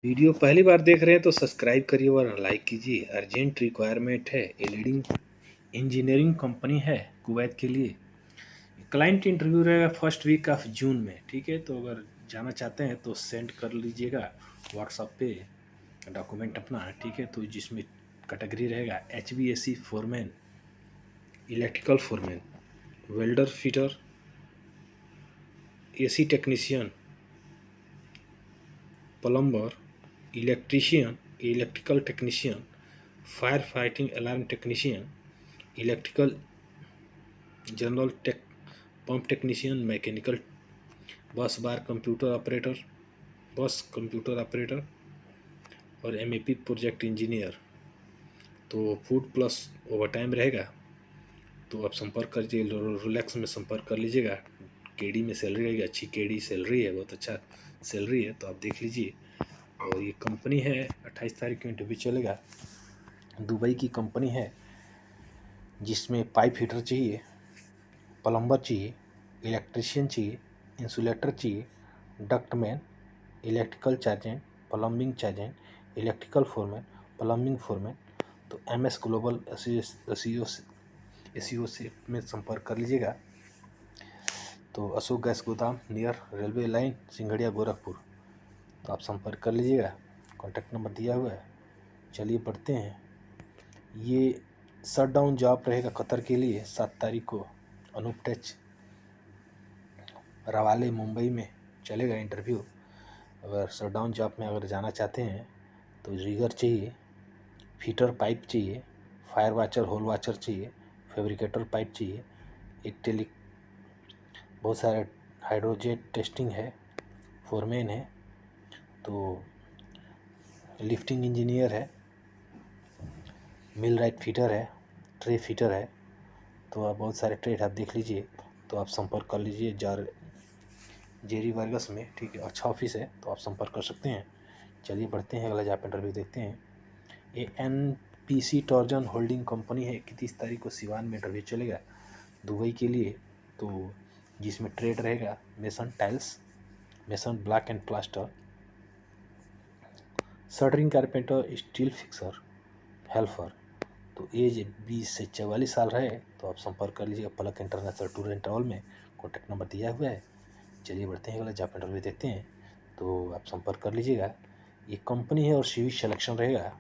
Video पहली बार देख रहे हैं तो सब्सक्राइब करिए और लाइक कीजिए। अर्जेंट रिक्वायरमेंट है। ए लीडिंग इंजीनियरिंग कंपनी है कुवैत के लिए। क्लाइंट इंटरव्यू रहेगा फर्स्ट वीक ऑफ जून में। ठीक है, तो अगर जाना चाहते हैं तो सेंड कर लीजिएगा व्हाट्सएप पे डॉक्यूमेंट अपना। ठीक है, तो जिसमें कैटेगरी रहेगा HVAC foreman, electrical foreman, welder fitter, AC technician, plumber, electrician, electrical technician, fire fighting alarm technician, electrical general tech pump technician, mechanical बस कंप्यूटर ऑपरेटर और MEP प्रोजेक्ट इंजीनियर। तो फूड प्लस ओवर टाइम रहेगा। तो आप संपर्क करिए, Rolex में संपर्क कर लीजिएगा। KD में सैलरी रहेगी, अच्छी KD सैलरी है, बहुत अच्छा सैलरी है, तो आप देख लीजिए। और ये कंपनी है 28 तारीख को इंटरव्यू चलेगा। दुबई की कंपनी है जिसमें पाइप हीटर चाहिए, प्लम्बर चाहिए, इलेक्ट्रीशियन चाहिए, इंसुलेटर चाहिए, ductman, electrical चार्जेंट, plumbing चार्जेंट, electrical foreman, plumbing foreman. तो MS ग्लोबल SEO से में संपर्क कर लीजिएगा। तो अशोक गैस गोदाम near railway line Singhadiya Gorakhpur. तो आप संपर्क कर लीजिएगा, कॉन्टैक्ट नंबर दिया हुआ है। चलिए पढ़ते हैं। ये शट डाउन जॉब रहेगा कतर के लिए 7 तारीख को अनूप टच रवाले मुंबई में चलेगा इंटरव्यू। अगर शट डाउन जॉब में अगर जाना चाहते हैं तो रिगर चाहिए, फीटर पाइप चाहिए, फायर वाचर होल वाचर चाहिए, फैब्रिकेटर पाइप चाहिए, एक बहुत सारे हाइड्रोजेट टेस्टिंग है, फोरमैन है, तो लिफ्टिंग इंजीनियर है, मिल राइट फीटर है, ट्रे फीटर है। तो आप बहुत सारे ट्रेड आप देख लीजिए। तो आप संपर्क कर लीजिए जेरी वर्गस में। ठीक है, अच्छा ऑफिस है, तो आप संपर्क कर सकते हैं। चलिए बढ़ते हैं, अगला जॉब इंटरव्यू देखते हैं। ये NPC टॉर्जन होल्डिंग कंपनी है। 31 तारीख को सिवान में इंटरव्यू चलेगा दुबई के लिए। तो जिसमें ट्रेड रहेगा mason tiles, mason block and plaster, shuttering carpenter, steel fixer, helper. तो एज 20 से 44 साल रहे तो आप संपर्क कर लीजिएगा पलक इंटरनेशनल टूर एंड ट्रैवल में। कॉन्टैक्ट नंबर दिया हुआ है। चलिए बढ़ते हैं, अगला जॉब इंटरव्यू देखते हैं। तो आप संपर्क कर लीजिएगा। ये कंपनी है और सिविल सिलेक्शन रहेगा।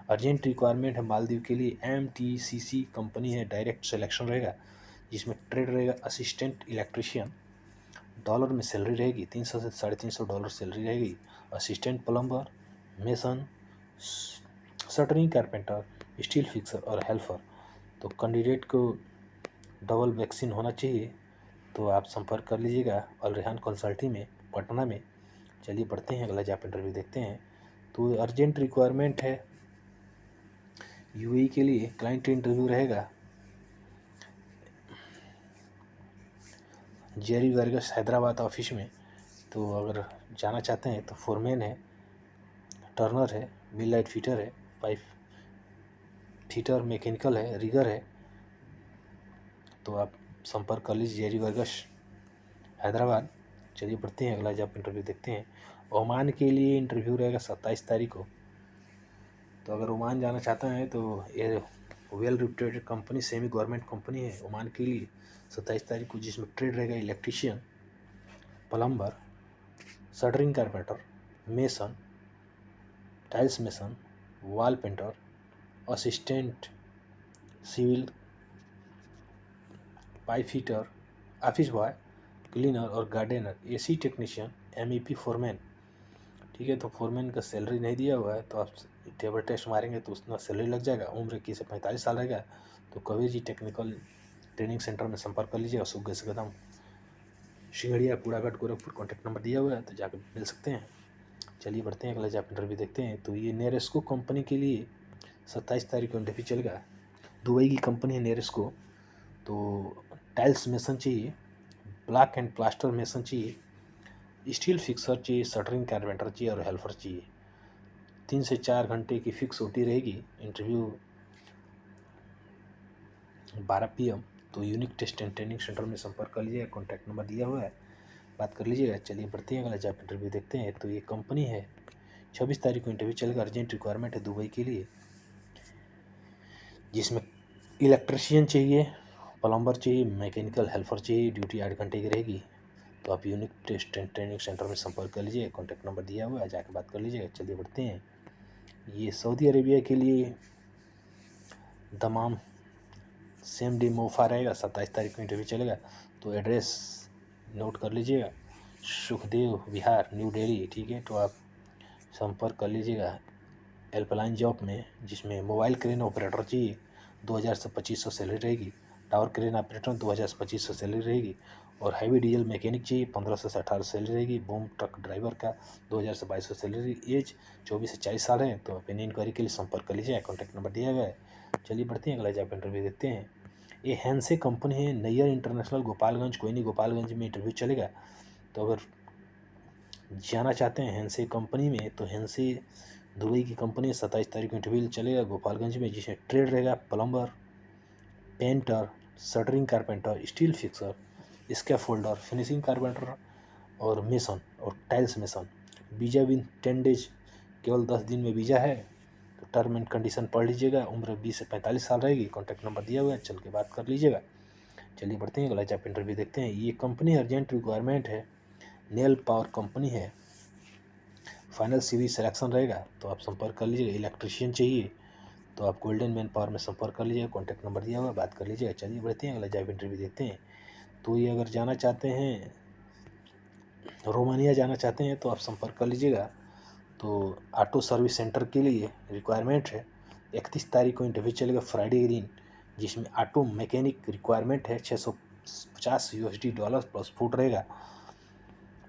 अर्जेंट रिक्वायरमेंट है मालदीव के लिए। MTCC कंपनी है, डायरेक्ट सिलेक्शन रहेगा। जिसमें ट्रेड रहेगा असिस्टेंट इलेक्ट्रीशियन, डॉलर में सैलरी रहेगी, 300 से $350 सैलरी रहेगी। Assistant plumber, mason, shuttering carpenter, steel fixer और हेल्पर। तो कैंडिडेट को डबल वैक्सीन होना चाहिए। तो आप संपर्क कर लीजिएगा अल रेहान कंसल्टिंग में पटना में। चलिए बढ़ते हैं, अगला जॉब इंटरव्यू देखते हैं। तो अर्जेंट रिक्वायरमेंट है UAE के लिए। क्लाइंट इंटरव्यू रहेगा जेरी वर्गस हैदराबाद ऑफिस में। तो अगर जाना चाहते हैं तो फोरमैन है, टर्नर है, मिल लाइट फीटर है, पाइप फीटर, मैकेनिकल है, रिगर है। तो आप संपर्क कर लीजिए जेरी वर्गस हैदराबाद। चलिए बढ़ते हैं, अगला जॉब इंटरव्यू देखते हैं। ओमान के लिए इंटरव्यू रहेगा 27 तारीख को। तो अगर ओमान जाना चाहते हैं तो ये well reputed company, semi government company है ओमान के लिए 27 तारीख को। जिसमें ट्रेड रहेगा electrician, plumber, shuttering carpenter, mason, tiles mason, wall painter, assistant civil, pipe fitter, office boy, cleaner और gardener, AC technician, MEP foreman. ठीक है, तो फोरमैन का सैलरी नहीं दिया हुआ है, तो आप टेबल टेस्ट मारेंगे तो उतना सैलरी लग जाएगा। उम्र 21 से 45 साल रहेगा। तो Kabir ji technical training centre में संपर्क कर लीजिएगा। अशोक गैस गोदाम सिंगड़िया कूड़ाघाट गोरखपुर। कॉन्टैक्ट नंबर दिया हुआ है, तो जाकर मिल सकते हैं। चलिए बढ़ते हैं, अगला जॉब इंटरव्यू देखते हैं। तो ये नेरेस्को कंपनी के लिए 27 तारीख को इंटरव्यू चलेगा। दुबई की कंपनी है नेरेस्को। तो टाइल्स मेसन चाहिए, ब्लॉक एंड प्लास्टर मेसन चाहिए, स्टील फिक्सर चाहिए, शटरिंग कारपेंटर चाहिए और हेल्पर चाहिए। 3 से 4 घंटे की फिक्स OT रहेगी। Interview 12 PM। तो unique test and training centre में संपर्क कर लीजिएगा, कॉन्टैक्ट नंबर दिया हुआ है, बात कर लीजिएगा। चलिए बढ़ते हैं, अगला जॉब इंटरव्यू देखते हैं। तो ये कंपनी है 26 तारीख को इंटरव्यू चलेगा। अर्जेंट रिक्वायरमेंट है दुबई के लिए, जिसमें इलेक्ट्रिशियन चाहिए, प्लम्बर चाहिए, मैकेनिकल हेल्पर चाहिए। ड्यूटी 8 घंटे की रहेगी। तो आप unique test and training centre में संपर्क कर लीजिए। कॉन्टैक्ट नंबर दिया हुआ है, जाकर बात कर लीजिएगा। चलिए बढ़ते हैं। ये सऊदी अरेबिया के लिए दमाम सेम डे मौफा रहेगा। 27 तारीख को इंटरव्यू चलेगा। तो एड्रेस नोट कर लीजिएगा, सुखदेव विहार, न्यू दिल्ली। ठीक है, तो आप संपर्क कर लीजिएगा हेल्पलाइन जॉब में, जिसमें मोबाइल क्रेन ऑपरेटर चाहिए, 2000 से 2500 सैलरी रहेगी। टावर क्रेन ऑपरेटर 2000 से 2500 सैलरी रहेगी। और हैवी डीजल मैकेनिक चाहिए, 1500 से 1800 सैलरी रहेगी। बूम ट्रक ड्राइवर का 2000 से 2200 सैलरी। एज 24 से 40 साल है। तो आप इंक्वायरी के लिए संपर्क कर लीजिए। कॉन्टैक्ट नंबर दिया गया है। चलिए बढ़ते हैं, अगला जॉब इंटरव्यू देखते हैं। ये हैंसे कंपनी है, नैयर इंटरनेशनल, गोपालगंज, कोई नहीं, गोपालगंज में इंटरव्यू चलेगा। तो अगर जाना चाहते हैं हैंसे कंपनी में, तो हैंसे दुबई की कंपनी 27 तारीख को इंटरव्यू चलेगा गोपालगंज में, जिसमें ट्रेड रहेगा plumber, painter, shuttering carpenter, steel fixer, scaffolder, finishing carpenter और मेसन और tiles mason. Visa win 10 days, केवल 10 दिन में वीज़ा है। तो टर्म एंड कंडीशन पढ़ लीजिएगा। उम्र 20 से 45 साल रहेगी। कॉन्टैक्ट नंबर दिया हुआ है, चल के बात कर लीजिएगा। चलिए बढ़ते हैं, अगला जॉब इंटरव्यू देखते हैं। ये कंपनी अर्जेंट रिक्वायरमेंट है, नेल पावर कंपनी है। फाइनल सीवी सिलेक्शन रहेगा। तो आप संपर्क कर लीजिएगा। इलेक्ट्रिशियन चाहिए, तो आप गोल्डन मैन पावर में संपर्क कर लीजिएगा। कॉन्टैक्ट नंबर दिया हुआ है, बात कर लीजिएगा। चलिए बढ़ते हैं, अगला जॉब इंटरव्यू देखते हैं। तो ये अगर जाना चाहते हैं, रोमानिया जाना चाहते हैं, तो आप संपर्क कर लीजिएगा। तो ऑटो सर्विस सेंटर के लिए रिक्वायरमेंट है। 31 तारीख को इंटरव्यू चलेगा, फ्राइडे के दिन, जिसमें ऑटो मैकेनिक रिक्वायरमेंट है। $650 प्लस फूड रहेगा,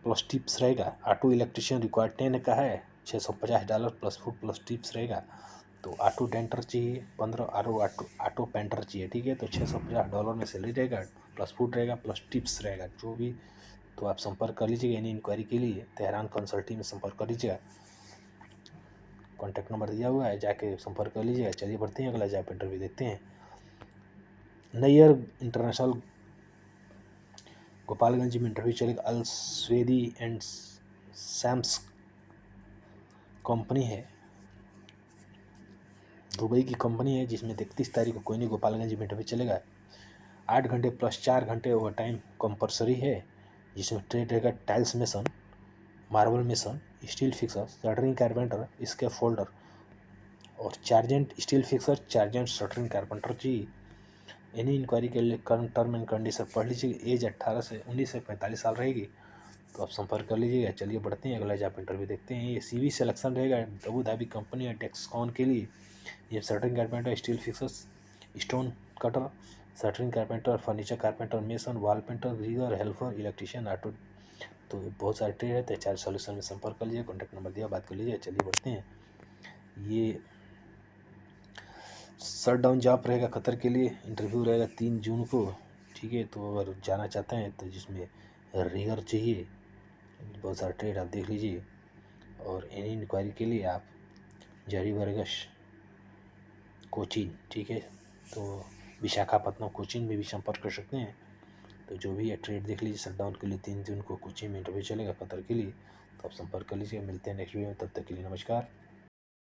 प्लस टिप्स रहेगा। ऑटो इलेक्ट्रिशियन रिक्वायर्ड 10 का है, $650 प्लस फूड प्लस टिप्स रहेगा। तो ऑटो डेंटर चाहिए 15, ऑटो पेंटर चाहिए। ठीक है, तो $650 में सैलरी रहेगा, प्लस फूड रहेगा, प्लस टिप्स रहेगा जो भी। तो आप संपर्क कर लीजिएगा। यानी इंक्वायरी के लिए तेहरान कंसल्टिंग में संपर्क कर लीजिएगा। कॉन्टैक्ट नंबर दिया हुआ है, जाके संपर्क कर लीजिएगा। चलिए बढ़ते हैं, अगला जॉब इंटरव्यू देखते हैं। नैयर इंटरनेशनल, गोपालगंज में इंटरव्यू चलेगा। अल स्वेदी एंड सैम्स कंपनी है, दुबई की कंपनी है, जिसमें 31 तारीख को कोई नहीं, गोपालगंज में इंटरव्यू चलेगा। 8 घंटे प्लस 4 घंटे ओवर टाइम कंपलसरी है, जिसमें ट्रेड रहेगा tiles mason, marble mason, steel fixer, shuttering carpenter, scaffolder और चार्जेंट स्टील फिक्सर, चार्जेंट शटरिंग कारपेंटर चाहिए। एनी इंक्वायरी के लिए टर्म एंड कंडीशन पढ़ लीजिए। एज 19 से 45 साल रहेगी। तो आप संपर्क कर लीजिएगा। चलिए बढ़ते हैं, अगला जॉब इंटरव्यू देखते हैं। ये सीवी सिलेक्शन रहेगा अबू धाबी कंपनी है, टेक्सकॉन के लिए। ये shuttering carpenter, steel fixers, stone cutter, shuttering carpenter, furniture carpenter, mason, wall painter, rigger, helper, electrician, auto. तो बहुत सारे ट्रेड है। तो HR सॉल्यूशन में संपर्क कर लीजिए। कॉन्टैक्ट नंबर दिया, बात कर लीजिए। चलिए बढ़ते हैं। ये शट डाउन जॉब रहेगा कतर के लिए। इंटरव्यू रहेगा 3 जून को। ठीक है, तो अगर जाना चाहते हैं, तो जिसमें रिगर चाहिए, बहुत सारे ट्रेड आप देख लीजिए। और एनी इंक्वायरी के लिए आप जरी वर्गस कोचिन, ठीक है, तो विशाखापट्टनम कोचिन में भी संपर्क कर सकते हैं। तो जो भी है ट्रेड देख लीजिए। शटडाउन के लिए 3 जून को कोचिन में इंटरव्यू चलेगा कतर के लिए। तो आप संपर्क कर लीजिए। मिलते हैं नेक्स्ट वीडियो में, तब तक के लिए नमस्कार।